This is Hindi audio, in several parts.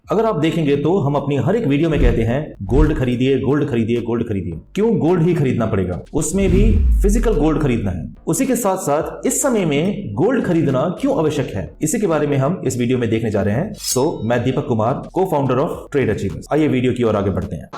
अगर आप देखेंगे तो हम अपनी हर एक वीडियो में कहते हैं गोल्ड खरीदिए, गोल्ड खरीदिए, गोल्ड खरीदिए। क्यों गोल्ड ही खरीदना पड़ेगा? उसमें भी फिजिकल गोल्ड खरीदना है। उसी के साथ साथ इस समय में गोल्ड खरीदना क्यों आवश्यक है, इसी के बारे में हम इस वीडियो में देखने जा रहे हैं। मैं दीपक कुमार, को फाउंडर ऑफ ट्रेड अचीवर्स। आइए वीडियो की ओर आगे बढ़ते हैं।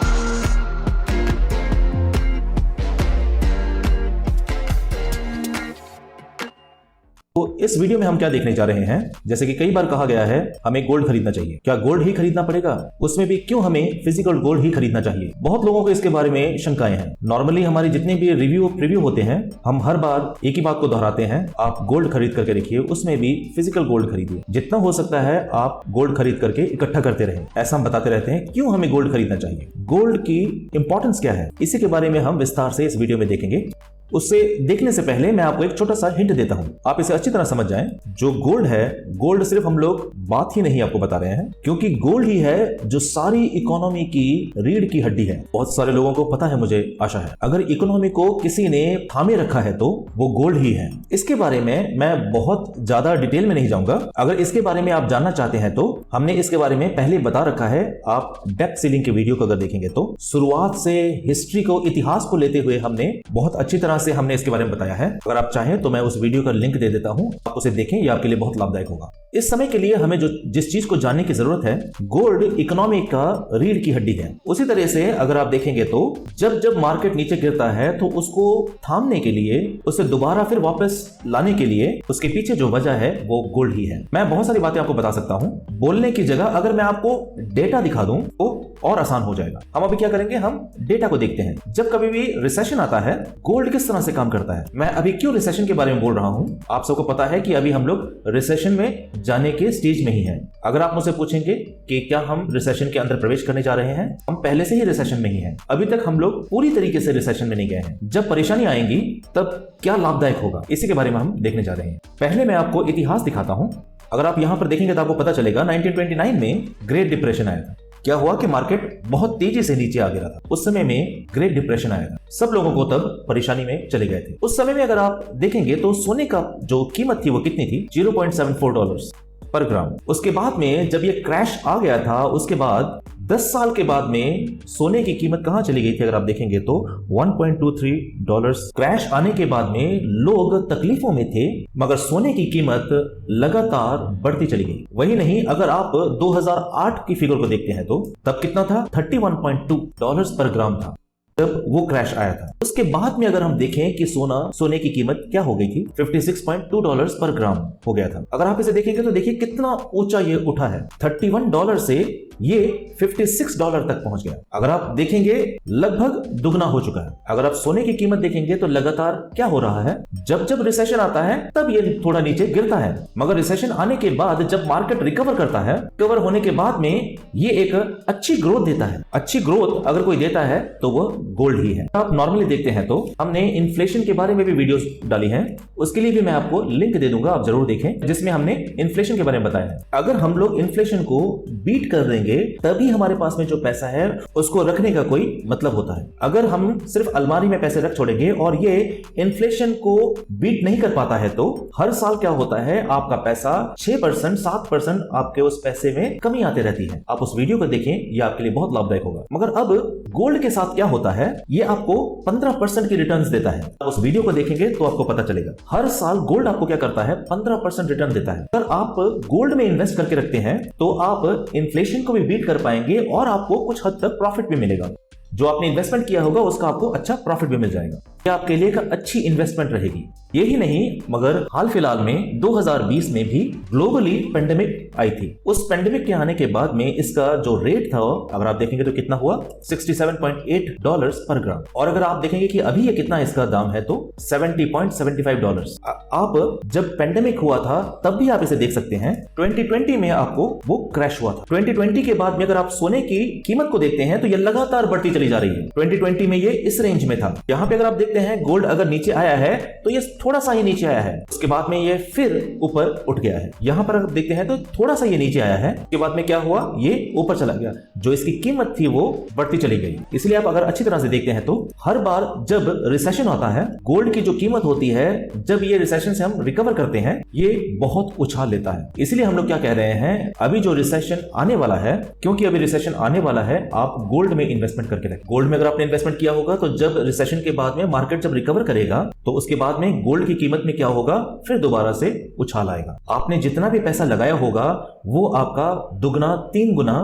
तो इस वीडियो में हम क्या देखने जा रहे हैं, जैसे कि कई बार कहा गया है हमें गोल्ड खरीदना चाहिए। क्या गोल्ड ही खरीदना पड़ेगा? उसमें भी क्यों हमें फिजिकल गोल्ड ही खरीदना चाहिए? बहुत लोगों को इसके बारे में शंकाएं हैं। नॉर्मली हमारे जितने भी रिव्यू होते हैं, हम हर बार एक ही बात को दोहराते हैं, आप गोल्ड खरीद करके देखिए, उसमें भी फिजिकल गोल्ड खरीदिए। जितना हो सकता है आप गोल्ड खरीद करके इकट्ठा करते रहे। ऐसा हम बताते रहते हैं क्यों हमें गोल्ड खरीदना चाहिए, गोल्ड की इंपॉर्टेंस क्या है, इसी के बारे में हम विस्तार से इस वीडियो में देखेंगे। उससे देखने से पहले मैं आपको एक छोटा सा हिंट देता हूं, आप इसे अच्छी तरह समझ जाएं। जो गोल्ड है, गोल्ड सिर्फ हम लोग बात ही नहीं आपको बता रहे हैं, क्योंकि गोल्ड ही है जो सारी इकोनॉमी की रीढ़ की हड्डी है। बहुत सारे लोगों को पता है, मुझे आशा है। अगर इकोनॉमी को किसी ने थामे रखा है तो वो गोल्ड ही है। इसके बारे में मैं बहुत ज्यादा डिटेल में नहीं जाऊंगा। अगर इसके बारे में आप जानना चाहते हैं तो हमने इसके बारे में पहले बता रखा है। आप डेप्थ सीलिंग के वीडियो को अगर देखेंगे तो शुरुआत से हिस्ट्री को, इतिहास को लेते हुए हमने बहुत अच्छी तरह से हमने इसके बारे में बताया है। अगर आप चाहें तो मैं उस वीडियो का लिंक दे देता हूं, आप उसे देखें, यह आपके लिए बहुत लाभदायक होगा। इस समय के लिए हमें जिस चीज को जानने की जरूरत है, गोल्ड इकोनॉमी का रीढ़ की हड्डी है। उसी तरह से अगर आप देखेंगे तो जब मार्केट नीचे गिरता है तो उसको थामने के लिए, उसे दोबारा फिर वापस लाने के लिए उसके पीछे जो वजह है वो गोल्ड ही है। मैं बहुत सारी बातें आपको बता सकता हूं, बोलने की जगह अगर मैं आपको डेटा दिखा दूं तो और आसान हो जाएगा। हम अभी क्या करेंगे, हम डेटा को देखते हैं। जब कभी भी रिसेशन आता है, गोल्ड किस तरह से काम करता है। मैं अभी क्यों रिसेशन के बारे में बोल रहा हूं, आप सबको पता है कि अभी हम लोग रिसेशन में जाने के स्टेज में ही हैं। अगर आप मुझसे पूछेंगे कि क्या हम रिसेशन के अंदर प्रवेश करने जा रहे हैं, हम पहले से ही रिसेशन में ही हैं। अभी तक हम लोग पूरी तरीके से रिसेशन में नहीं गए हैं। जब परेशानी आएंगी तब क्या लाभदायक होगा, इसी के बारे में हम देखने जा रहे हैं। पहले मैं आपको इतिहास दिखाता हूं। अगर आप यहां पर देखेंगे तो आपको पता चलेगा 1929 में ग्रेट डिप्रेशन आया था। क्या हुआ कि मार्केट बहुत तेजी से नीचे आ गिरा था। उस समय में ग्रेट डिप्रेशन आया था, सब लोगों को तब परेशानी में चले गए थे। उस समय में अगर आप देखेंगे तो सोने का जो कीमत थी वो कितनी थी, $0.74 पर ग्राम। उसके बाद में जब ये क्रैश आ गया था, उसके बाद 10 साल के बाद में सोने की कीमत कहां चली गई थी, अगर आप देखेंगे तो $1.23। क्रैश आने के बाद में लोग तकलीफों में थे, मगर सोने की कीमत लगातार बढ़ती चली गई। वही नहीं, अगर आप 2008 की फिगर को देखते हैं तो तब कितना था, $31.2 पर ग्राम था जब वो क्रैश आया था। उसके बाद में अगर हम देखें कि सोने की कीमत क्या हो गई थी, $56.2 पर ग्राम हो गया था। अगर आप इसे देखेंगे तो देखिए कितना ऊंचा ये उठा है, $31 से ये $56 तक पहुंच गया। अगर आप देखेंगे लगभग दुगना हो चुका है। अगर आप सोने की कीमत देखेंगे तो लगातार क्या हो रहा है, जब रिसेशन आता है तब ये थोड़ा नीचे गिरता है, मगर रिसेशन आने के बाद जब मार्केट रिकवर करता है, रिकवर होने के बाद में ये एक अच्छी ग्रोथ देता है। अच्छी ग्रोथ अगर कोई देता है तो वो गोल्ड ही है। आप नॉर्मली देखते हैं तो हमने इन्फ्लेशन के बारे में भी वीडियोस डाली हैं, उसके लिए भी मैं आपको लिंक दे दूंगा, आप जरूर देखें, जिसमें हमने इन्फ्लेशन के बारे में बताया है। अगर हम लोग इन्फ्लेशन को बीट कर देंगे तभी हमारे पास में जो पैसा है उसको रखने का कोई मतलब होता है। अगर हम सिर्फ अलमारी में पैसे रख छोड़ेंगे और ये इन्फ्लेशन को बीट नहीं कर पाता है तो हर साल क्या होता है, आपका पैसा 6%, 7% आपके उस पैसे में कमी आती रहती है। आप उस वीडियो को देखें, ये आपके लिए बहुत लाभदायक होगा। मगर अब गोल्ड के साथ क्या होता है, ये आपको 15% की रिटर्न्स देता है। आप उस वीडियो को देखेंगे तो आपको पता चलेगा। हर साल गोल्ड आपको क्या करता है, 15% रिटर्न देता है। अगर आप गोल्ड में इन्वेस्ट करके रखते हैं तो आप इन्फ्लेशन को भी बीट कर पाएंगे और आपको कुछ हद तक प्रॉफिट भी मिलेगा। जो आपने इन्वेस्टमेंट किया होगा उसका आपको अच्छा प्रॉफिट भी मिल जाएगा। यह आपके लिए एक अच्छी इन्वेस्टमेंट रहेगी। यही नहीं, मगर हाल फिलहाल में 2020 में भी ग्लोबली पेंडेमिक आई थी। उस पेंडेमिक के आने के बाद में इसका जो रेट था, अगर आप देखेंगे तो कितना हुआ, $67.8 पर ग्राम। और अगर आप देखेंगे कि अभी ये कितना इसका दाम है तो $70.75। आप जब पेंडेमिक हुआ था तब भी आप इसे देख सकते हैं, 2020 में आपको वो क्रैश हुआ था। 2020 के बाद में अगर आप सोने की कीमत को देखते हैं तो ये लगातार बढ़ती चली जा रही है। 2020 में ये इस रेंज में था। यहाँ पे अगर आप देखते देखते हैं गोल्ड अगर नीचे आया है तो ये थोड़ा सा ही नीचे आया है, उसके बाद में ये फिर ऊपर उठ गया है। यहां पर अगर देखते हैं तो थोड़ा सा ये नीचे आया है, उसके बाद में क्या हुआ, ये ऊपर चला गया। जो इसकी कीमत थी वो बढ़ती चली गई। इसलिए आप अगर अच्छी तरह से देखते हैं तो हर बार जब रिसेशन आता है, गोल्ड की जो कीमत होती है, जब ये रिसेशन से हम रिकवर करते हैं, ये बहुत उछाल लेता है। इसलिए हम लोग क्या कह रहे हैं, अभी जो रिसेशन आने वाला है, क्योंकि अभी रिसेशन आने वाला है, आप गोल्ड में इन्वेस्टमेंट करके रखें। गोल्ड में अगर आपने इन्वेस्टमेंट किया होगा तो जब रिसेशन के बाद में मार्केट जब रिकवर करेगा तो उसके बाद में गोल्ड की कीमत में क्या होगा, फिर दोबारा से उछाल आएगा। आपने जितना भी पैसा लगाया होगा वो आपका दुगना 3 गुना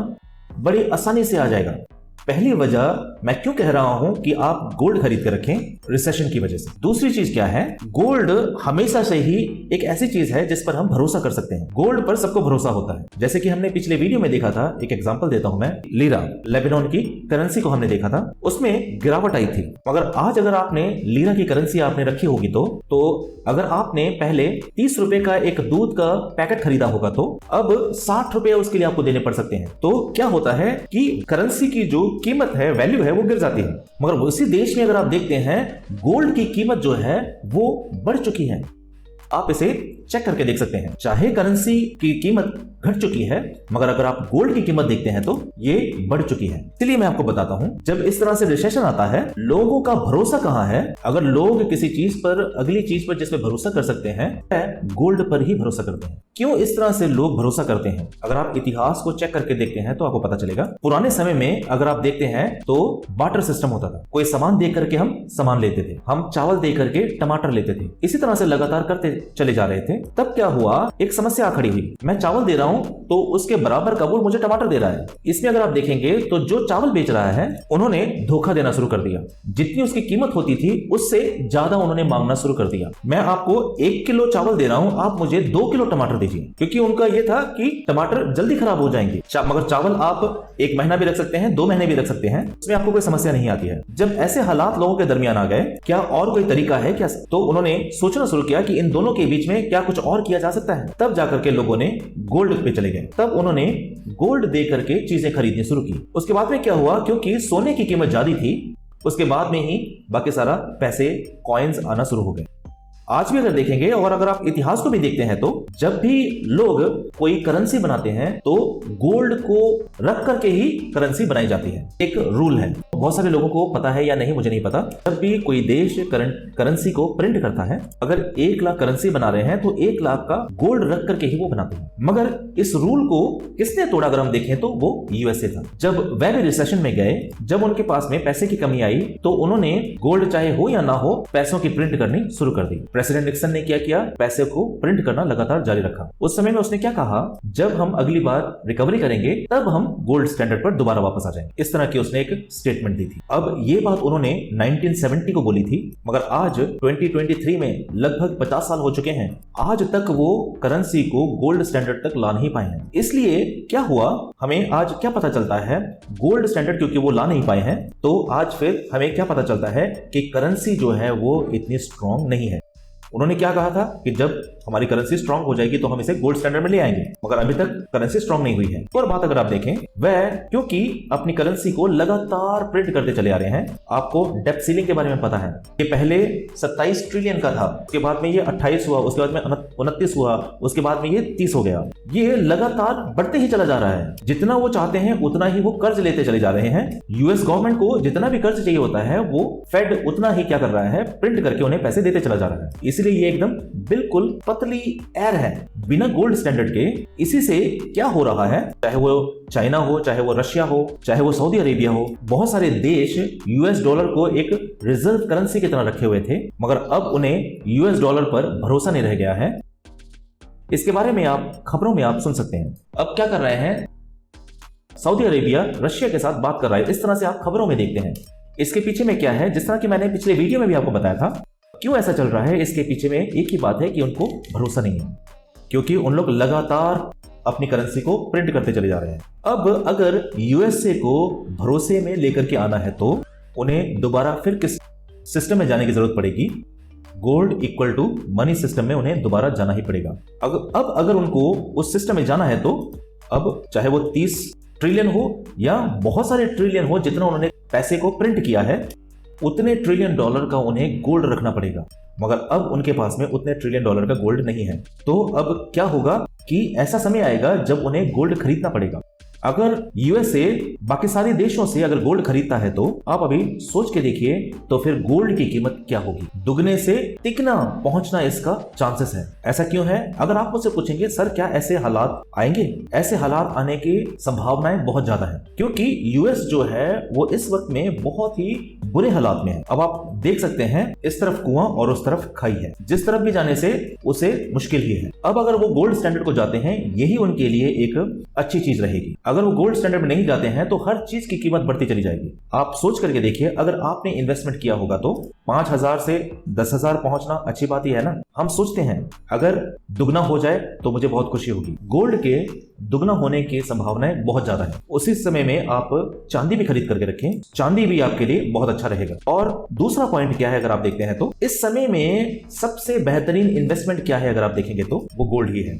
बड़ी आसानी से आ जाएगा। पहली वजह मैं क्यों कह रहा हूं कि आप गोल्ड खरीद कर रखें, रिसेशन की वजह से। दूसरी चीज क्या है, गोल्ड हमेशा से ही एक ऐसी चीज है जिस पर हम भरोसा कर सकते हैं। गोल्ड पर सबको भरोसा होता है। जैसे कि हमने पिछले वीडियो में देखा था, एक एग्जांपल देता हूं मैं, लीरा, लेबनान की करेंसी को हमने देखा था, उसमें गिरावट आई थी। मगर आज अगर आपने लीरा की करेंसी आपने रखी होगी तो अगर आपने पहले 30 रुपए का एक दूध का पैकेट खरीदा होगा तो अब 60 रुपए उसके लिए आपको देने पड़ सकते हैं। तो क्या होता है कि करेंसी की जो कीमत है, वैल्यू है, वो गिर जाती है। मगर उसी देश में अगर आप देखते हैं, गोल्ड की कीमत जो है वो बढ़ चुकी है। आप इसे चेक करके देख सकते हैं। चाहे करेंसी की कीमत घट चुकी है, मगर अगर आप गोल्ड की कीमत देखते हैं तो ये बढ़ चुकी है। इसलिए मैं आपको बताता हूं, जब इस तरह से रिसेशन आता है, लोगों का भरोसा कहां है। अगर लोग किसी चीज पर, अगली चीज पर जिसमें भरोसा कर सकते हैं, गोल्ड पर ही भरोसा करते हैं। क्यों इस तरह से लोग भरोसा करते हैं? अगर आप इतिहास को चेक करके देखते हैं तो आपको पता चलेगा। पुराने समय में अगर आप देखते हैं तो बार्टर सिस्टम होता था। कोई सामान दे करके हम सामान लेते थे, हम चावल दे करके टमाटर लेते थे। इसी तरह से लगातार करते चले जा रहे थे। तब क्या हुआ, एक समस्या खड़ी हुई। मैं चावल दे रहा हूं तो उसके बराबर का वो मुझे टमाटर दे रहा है। इसमें अगर आप देखेंगे तो जो चावल बेच रहा है, उन्होंने धोखा देना शुरू कर दिया। जितनी उसकी कीमत होती थी उससे ज्यादा उन्होंने मांगना शुरू कर दिया। मैं आपको 1 किलो चावल दे रहा हूं, आप मुझे 2 किलो टमाटर दीजिए, क्योंकि उनका यह था कि टमाटर जल्दी खराब हो जाएंगे। मगर चावल आप 1 महीना भी रख सकते हैं, 2 महीने भी रख सकते हैं, उसमें आपको कोई समस्या नहीं आती है। जब ऐसे हालात लोगों के दरमियान आ गए, क्या और कोई तरीका है क्या, तो उन्होंने सोचना शुरू किया कि इन दोनों के बीच में क्या कुछ और किया जा सकता है। तब जाकर के लोगों ने गोल्ड पे चले गए। तब उन्होंने गोल्ड दे करके चीजें खरीदनी शुरू की। उसके बाद में क्या हुआ, क्योंकि सोने की कीमत ज्यादा थी, उसके बाद में ही बाकी सारा पैसे, कॉइन्स आना शुरू हो गए। आज भी अगर देखेंगे और अगर आप इतिहास को भी देखते हैं तो जब भी लोग कोई करेंसी बनाते हैं तो गोल्ड को रख करके ही करेंसी बनाई जाती है। एक रूल है, बहुत सारे लोगों को पता है या नहीं मुझे नहीं पता। जब भी कोई देश करेंसी को प्रिंट करता है, अगर 1 लाख करेंसी बना रहे हैं तो 1 लाख का गोल्ड रख करके ही वो बनाते हैं। मगर इस रूल को किसने तोड़ा अगर हम देखें तो वो यूएसए था। जब वह भी रिसेशन में गए, जब उनके पास में पैसे की कमी आई तो उन्होंने गोल्ड चाहे हो या ना हो, पैसों की प्रिंट करनी शुरू कर दी। प्रेसिडेंट निक्सन ने क्या किया, पैसे को प्रिंट करना लगातार जारी रखा। उस समय में उसने क्या कहा, जब हम अगली बार रिकवरी करेंगे तब हम गोल्ड स्टैंडर्ड पर दोबारा वापस आ जाएंगे। इस तरह की उसने एक स्टेटमेंट दी थी। अब ये बात उन्होंने 1970 को बोली थी, मगर आज 2023 में लगभग 50 साल हो चुके हैं, आज तक वो करेंसी को गोल्ड स्टैंडर्ड तक ला नहीं पाए हैं। इसलिए क्या हुआ, हमें आज क्या पता चलता है, गोल्ड स्टैंडर्ड क्योंकि वो ला नहीं पाए हैं, तो आज फिर हमें क्या पता चलता है कि करेंसी जो है वो इतनी स्ट्रांग नहीं है। उन्होंने क्या कहा था कि जब हमारी करेंसी स्ट्रांग हो जाएगी तो हम इसे गोल्ड स्टैंडर्ड में ले आएंगे, मगर अभी तक करेंसी स्ट्रांग नहीं हुई है। और बात अगर आप देखें, वह क्योंकि अपनी करेंसी को लगातार प्रिंट करते चले आ रहे हैं। आपको डेप्ट सीलिंग के बारे में पता है कि पहले 27 ट्रिलियन का था, उसके बाद में ये 28 हुआ, उसके बाद में 29 हुआ, उसके बाद में ये 30 हो गया। ये लगातार बढ़ते ही चला जा रहा है। जितना वो चाहते हैं उतना ही वो कर्ज लेते चले जा रहे हैं। यूएस गवर्नमेंट को जितना भी कर्ज चाहिए होता है वो फेड उतना ही क्या कर रहा है, प्रिंट करके उन्हें पैसे देते चला जा रहा है। इसलिए ये एकदम बिल्कुल पतली एयर है बिना गोल्ड स्टैंडर्ड के। इसी से क्या हो रहा है, चाहे वो चाइना हो, चाहे वो रशिया हो, चाहे वो सऊदी अरेबिया हो, बहुत सारे देश यूएस डॉलर को एक रिजर्व करेंसी की तरह रखे हुए थे, मगर अब उन्हें यूएस डॉलर पर भरोसा नहीं रह गया है। इसके बारे में आप खबरों में आप सुन सकते हैं। अब क्या कर रहे हैं, सऊदी अरेबिया रशिया के साथ बात कर रहा है, इस तरह से आप खबरों में देखते हैं। इसके पीछे में क्या है, जिस तरह की मैंने पिछले वीडियो में भी आपको बताया था, क्यों ऐसा चल रहा है, इसके पीछे में एक ही बात है कि उनको भरोसा नहीं है, क्योंकि उन लोग लगातार अपनी करेंसी को प्रिंट करते चले जा रहे हैं। अब अगर यूएसए को भरोसे में लेकर के आना है तो उन्हें दोबारा फिर किस सिस्टम में जाने की जरूरत पड़ेगी, gold equal to money system में उन्हें दोबारा जाना ही पड़ेगा। अब अगर उनको उस सिस्टम में जाना है तो अब चाहे वो 30 ट्रिलियन हो या बहुत सारे ट्रिलियन हो, जितना उन्होंने पैसे को प्रिंट किया है, उतने ट्रिलियन डॉलर का उन्हें गोल्ड रखना पड़ेगा, मगर अब उनके पास में उतने ट्रिलियन डॉलर का गोल्ड नहीं है। तो अब क्या होगा कि ऐसा समय आएगा जब उन्हें गोल्ड खरीदना पड़ेगा। अगर यूएसए बाकी सारे देशों से अगर गोल्ड खरीदता है तो आप अभी सोच के देखिए, तो फिर गोल्ड की कीमत क्या होगी। दुगने से तिगना पहुंचना इसका चांसेस है। ऐसा क्यों है? अगर आप मुझसे पूछेंगे सर क्या ऐसे हालात आएंगे, ऐसे हालात आने की संभावनाएं बहुत ज्यादा है, क्योंकि यूएस जो है वो इस वक्त में बहुत ही बुरे हालात में है। अब आप देख सकते हैं इस तरफ कुआं और उस तरफ खाई है, जिस तरफ भी जाने से उसे मुश्किल ही है। अब अगर वो गोल्ड स्टैंडर्ड को जाते हैं, यही उनके लिए एक अच्छी चीज रहेगी। अगर वो गोल्ड स्टैंडर्ड में नहीं जाते हैं तो हर चीज की कीमत बढ़ती चली जाएगी। आप सोच करके देखिए, अगर आपने इन्वेस्टमेंट किया होगा तो 5,000 से 10,000 पहुंचना अच्छी बात ही है ना। हम सोचते हैं अगर दुगना हो जाए तो मुझे बहुत खुशी होगी। गोल्ड के दुगना होने की संभावनाएं बहुत ज्यादा है। उसी समय में आप चांदी भी खरीद करके रखें, चांदी भी आपके लिए बहुत अच्छा रहेगा। और दूसरा पॉइंट क्या है, अगर आप देखते हैं तो इस समय में सबसे बेहतरीन इन्वेस्टमेंट क्या है, अगर आप देखेंगे तो वो गोल्ड ही है।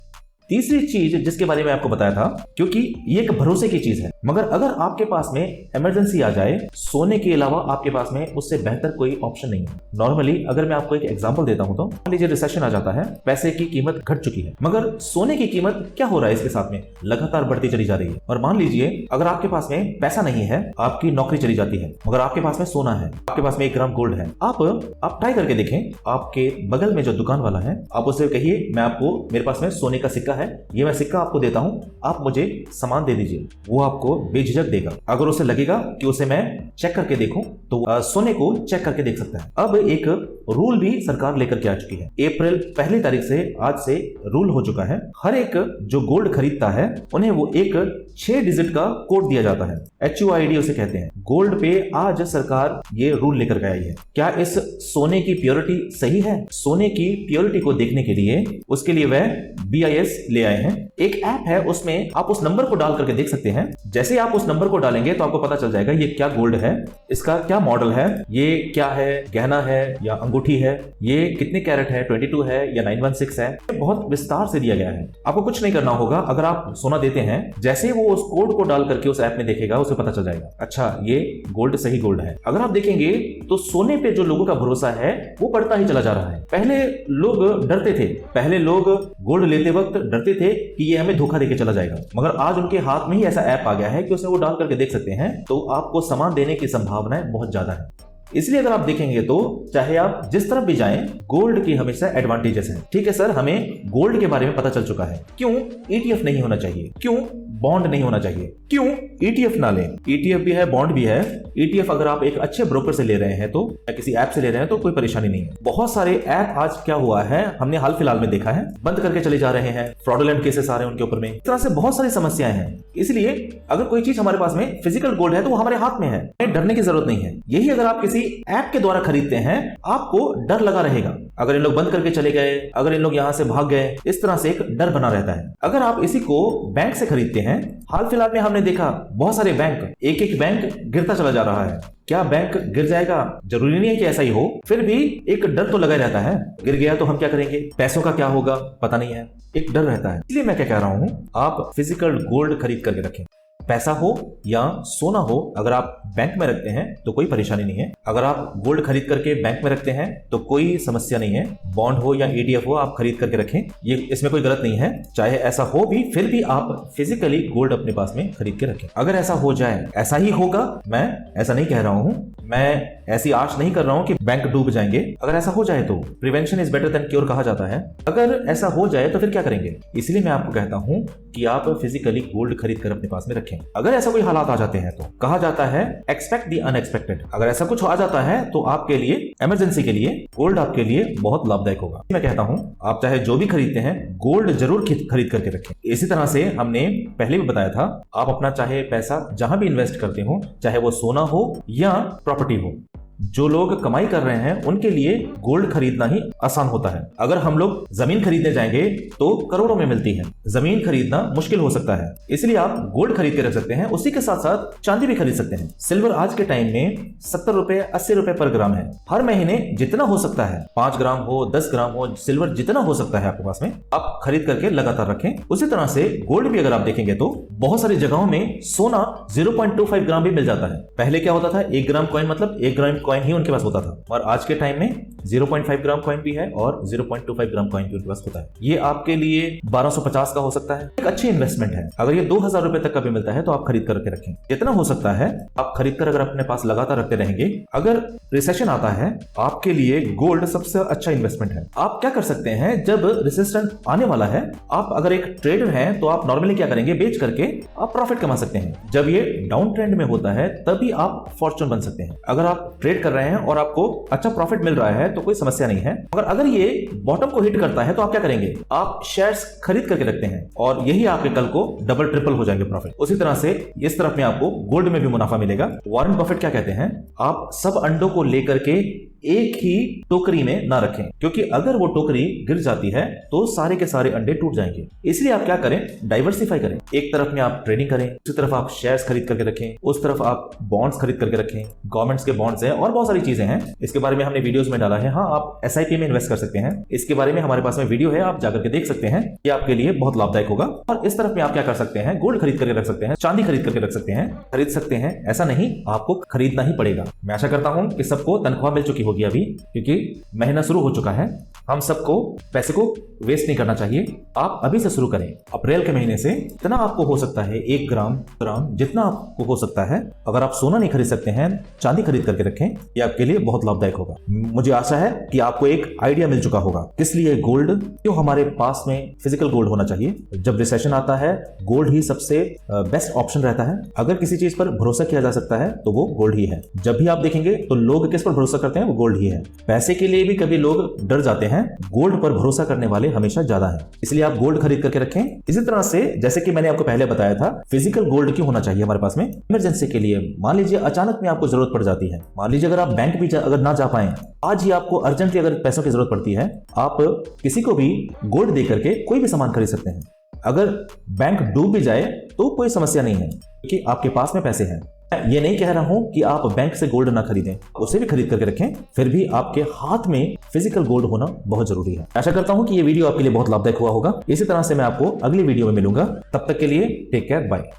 तीसरी चीज जिसके बारे में आपको बताया था, क्योंकि ये एक भरोसे की चीज है, मगर अगर आपके पास में इमरजेंसी आ जाए, सोने के अलावा आपके पास में उससे बेहतर कोई ऑप्शन नहीं है। नॉर्मली अगर मैं आपको एक एग्जांपल देता हूं तो मान लीजिए रिसेशन आ जाता है, पैसे की कीमत घट चुकी है, मगर सोने की कीमत क्या हो रहा है इसके साथ में लगातार बढ़ती चली जा रही है। और मान लीजिए अगर आपके पास में पैसा नहीं है, आपकी नौकरी चली जाती है, मगर आपके पास में सोना है, आपके पास में 1 ग्राम गोल्ड है। आप ट्राई करके देखें, आपके बगल में जो दुकान वाला है, आप उससे कहिए मैं आपको, मेरे पास में सोने का सिक्का है, ये मैं सिक्का आपको देता हूं, आप मुझे सामान दे दीजिए। वो आपको बेझिझक देगा। अगर उसे लगेगा कि उसे मैं चेक करके देखूं तो सोने को चेक करके देख सकता है। अब एक रूल भी सरकार लेकर के आ चुकी है। अप्रैल 1 तारीख से आज से रूल हो चुका है, हर एक जो गोल्ड खरीदता है उन्हें वो एक 6 डिजिट का कोड दिया जाता है, HUID उसे कहते हैं। गोल्ड पे आज सरकार ये रूल लेकर के आई है। क्या इस सोने की प्योरिटी सही है? सोने की प्योरिटी को देखने के लिए उसके लिए वह BIS ले आए हैं। एक ऐप है, उसमें आप उस नंबर को डाल करके देख सकते हैं। जैसे आप उस नंबर को डालेंगे तो आपको पता चल जाएगा ये क्या गोल्ड है, इसका क्या मॉडल है, ये क्या है, गहना है या अंगूठी है, ये कितने कैरेट है, 22 है या 916 है। बहुत विस्तार से दिया गया है। आपको कुछ नहीं करना होगा। अगर आप सोना देते हैं, जैसे वो उस कोड को डाल करके उस ऐप में देखेगा, उसे पता चल जाएगा अच्छा ये गोल्ड सही गोल्ड है। अगर आप देखेंगे तो सोने पे जो लोगों का भरोसा है वो बढ़ता ही चला जा रहा है। पहले लोग डरते थे, पहले लोग गोल्ड लेते वक्त डरते थे कि ये हमें धोखा देके चला जाएगा, मगर आज उनके हाथ में ही ऐसा ऐप आ गया है कि उसे वो डाल करके देख सकते हैं, तो आपको सामान देने की संभावनाएं बहुत ज्यादा है। इसलिए अगर आप देखेंगे तो चाहे आप जिस तरफ भी जाएं, गोल्ड की हमेशा एडवांटेजेस हैं। ठीक है सर, हमें गोल्ड के बारे में पता चल चुका है, क्यों ETF नहीं होना चाहिए, क्यों बॉन्ड नहीं होना चाहिए, क्यों ETF ना लें? ETF भी है, बॉन्ड भी है। ETF अगर आप एक अच्छे ब्रोकर से ले रहे हैं तो, या किसी ऐप से ले रहे हैं तो कोई परेशानी नहीं है। बहुत सारे ऐप आज क्या हुआ है, हमने हाल फिलहाल में देखा है, बंद करके चले जा रहे हैं, फ्रॉडुलेंट केसेस आ रहे हैं उनके ऊपर में। इस तरह से बहुत सारी समस्याएं हैं। इसलिए अगर कोई चीज हमारे पास में फिजिकल गोल्ड है तो वो हमारे हाथ में है, डरने की जरूरत नहीं है। यही अगर आप किसी ऐप के द्वारा खरीदते हैं, आपको डर लगा रहेगा। अगर इन लोग बंद करके चले गए, अगर इन लोग यहां से भाग गए, इस तरह से एक डर बना रहता है। अगर आप इसी को बैंक से खरीदते हैं, हाल फिलहाल में हमने देखा बहुत सारे बैंक, एक बैंक गिरता चला जा रहा है। क्या बैंक गिर जाएगा? जरूरी नहीं है कि ऐसा ही हो, फिर भी एक डर तो लगा रहता है। गिर गया तो हम क्या करेंगे, पैसों का क्या होगा पता नहीं है, एक डर रहता है। इसलिए मैं क्या कह रहा हूं, आप फिजिकल गोल्ड खरीद करके रखें। पैसा हो या सोना हो, अगर आप बैंक में रखते हैं तो कोई परेशानी नहीं है। अगर आप गोल्ड खरीद करके बैंक में रखते हैं तो कोई समस्या नहीं है। बॉन्ड हो या ETF हो, आप खरीद करके रखें, ये इसमें कोई गलत नहीं है। चाहे ऐसा हो भी, फिर भी आप फिजिकली गोल्ड अपने पास में खरीद के रखें। अगर ऐसा हो जाए, ऐसा ही होगा, मैं ऐसा नहीं कह रहा हूं, मैं ऐसी आश नहीं कर रहा हूं कि बैंक डूब जाएंगे। अगर ऐसा हो जाए तो prevention is better than cure कहा जाता है। अगर ऐसा हो जाए तो फिर क्या करेंगे? इसलिए मैं आपको कहता हूं कि आप फिजिकली गोल्ड खरीद कर अपने पास में रखें। अगर ऐसा कोई हालात आ जाते हैं तो कहा जाता है एक्सपेक्ट द अनएक्सपेक्टेड। अगर ऐसा कुछ आ जाता है तो आपके लिए, इमरजेंसी के लिए गोल्ड आपके लिए बहुत लाभदायक होगा। मैं कहता हूं आप चाहे जो भी खरीदते हैं, गोल्ड जरूर खरीद करके रखें। इसी तरह से हमने पहले भी बताया था, आप अपना चाहे पैसा जहां भी इन्वेस्ट करते हो, चाहे वो सोना हो या प्रॉपर्टी हो, जो लोग कमाई कर रहे हैं उनके लिए गोल्ड खरीदना ही आसान होता है। अगर हम लोग जमीन खरीदने जाएंगे तो करोड़ों में मिलती है, जमीन खरीदना मुश्किल हो सकता है। इसलिए आप गोल्ड खरीद के रख सकते हैं, उसी के साथ साथ चांदी भी खरीद सकते हैं। सिल्वर आज के टाइम में 70 रुपए 80 रुपए पर ग्राम है। हर महीने जितना हो सकता है, 5 ग्राम हो 10 ग्राम हो, सिल्वर जितना हो सकता है आपके पास में, आप खरीद करके लगातार रखें। उसी तरह से गोल्ड भी अगर आप देखेंगे तो बहुत सारी जगहों में सोना 0.25 ग्राम भी मिल जाता है। पहले क्या होता था, 1 ग्राम कॉइन मतलब 1 ग्राम कॉइन ही उनके पास होता था। और आज के टाइम में 0.5 ग्राम कॉइन भी है और 0.25 ग्राम कॉइन भी उनके पास होता है। ये आपके लिए 1250 का हो सकता है, एक अच्छी इन्वेस्टमेंट है। अगर ये 2000 रुपए तक का भी मिलता है तो आप खरीद कर रखें। जितना हो सकता है आप खरीद कर अगर अपने पास लगातार रखते रहेंगे, अगर रिसेशन आता है आपके लिए गोल्ड सबसे अच्छा इन्वेस्टमेंट है। आप क्या कर सकते हैं, जब रिसेशन आने वाला है, आप अगर एक ट्रेडर हैं तो आप नॉर्मली क्या करेंगे, बेच करके आप प्रॉफिट कमा सकते हैं। जब ये डाउन ट्रेंड में होता है तभी आप फॉर्चून बन सकते हैं। अगर आप ट्रेड कर रहे हैं और आपको अच्छा प्रॉफिट मिल रहा है तो कोई समस्या नहीं है। मगर अगर ये बॉटम को हिट करता है तो आप क्या करेंगे, आप शेयर्स खरीद करके रखते हैं और यही आपके कल को डबल ट्रिपल हो जाएंगे प्रॉफिट। उसी तरह से इस तरफ में आपको गोल्ड में भी मुनाफा मिलेगा। वॉरेन बफेट क्या कहते हैं, आप सब अंडों को लेकर के एक ही टोकरी में ना रखें, क्योंकि अगर वो टोकरी गिर जाती है तो सारे के सारे अंडे टूट जाएंगे। इसलिए आप क्या करें, डाइवर्सिफाई करें। एक तरफ में आप ट्रेडिंग करें, उसी तरफ आप शेयर्स खरीद करके रखें, उस तरफ आप बॉन्ड्स खरीद करके रखें। गवर्नमेंट्स के बॉन्ड्स हैं और बहुत सारी चीजें हैं, इसके बारे में हमने वीडियोस में डाला है। हाँ, आप SIP में इन्वेस्ट कर सकते हैं, इसके बारे में हमारे पास में वीडियो है, आप जाकर के देख सकते हैं। ये आपके लिए बहुत लाभदायक होगा। और इस तरफ में आप क्या कर सकते हैं, गोल्ड खरीद करके रख सकते हैं, चांदी खरीद करके रख सकते हैं। खरीद सकते हैं ऐसा नहीं, आपको खरीदना ही पड़ेगा। मैं आशा करता हूं कि सबको तनख्वाह मिल चुकी होगी अभी, क्योंकि महीना शुरू हो चुका है। हम सबको पैसे को वेस्ट नहीं करना चाहिए। आप अभी से शुरू करें, अप्रैल के महीने से जितना आपको हो सकता है, 1 ग्राम जितना आपको हो सकता है। अगर आप सोना नहीं खरीद सकते हैं, चांदी खरीद करके रखें, ये आपके लिए बहुत लाभदायक होगा। मुझे आशा है कि आपको एक आइडिया मिल चुका होगा किस लिए गोल्ड, क्यों हमारे पास में फिजिकल गोल्ड होना चाहिए। जब रिसेशन आता है गोल्ड ही सबसे बेस्ट ऑप्शन रहता है। अगर किसी चीज पर भरोसा किया जा सकता है तो वो गोल्ड ही है। जब भी आप देखेंगे तो लोग किस पर भरोसा करते हैं, वो गोल्ड ही है। पैसे के लिए भी कभी लोग डर जाते हैं, गोल्ड पर भरोसा करने वाले हमेशा ज्यादा हैं। इसलिए आप गोल्ड खरीद करके रखें। इसी तरह से जैसे कि मैंने आपको पहले बताया था, फिजिकल गोल्ड क्यों होना चाहिए हमारे पास में, इमरजेंसी के लिए। मान लीजिए अचानक में आपको जरूरत पड़ जाती है, मान लीजिए अगर आप बैंक भी अगर ना जा पाए, आज ही आपको अर्जेंटली अगर पैसों की जरूरत पड़ती है, आप किसी को भी गोल्ड दे करके कोई भी सामान खरीद सकते हैं। अगर बैंक डूब भी जाए तो कोई समस्या नहीं है, क्योंकि आपके पास में पैसे हैं। ये नहीं कह रहा हूं कि आप बैंक से गोल्ड ना खरीदें, उसे भी खरीद करके रखें, फिर भी आपके हाथ में फिजिकल गोल्ड होना बहुत जरूरी है। आशा करता हूं कि ये वीडियो आपके लिए बहुत लाभदायक हुआ होगा। इसी तरह से मैं आपको अगली वीडियो में मिलूंगा। तब तक के लिए टेक केयर, बाय।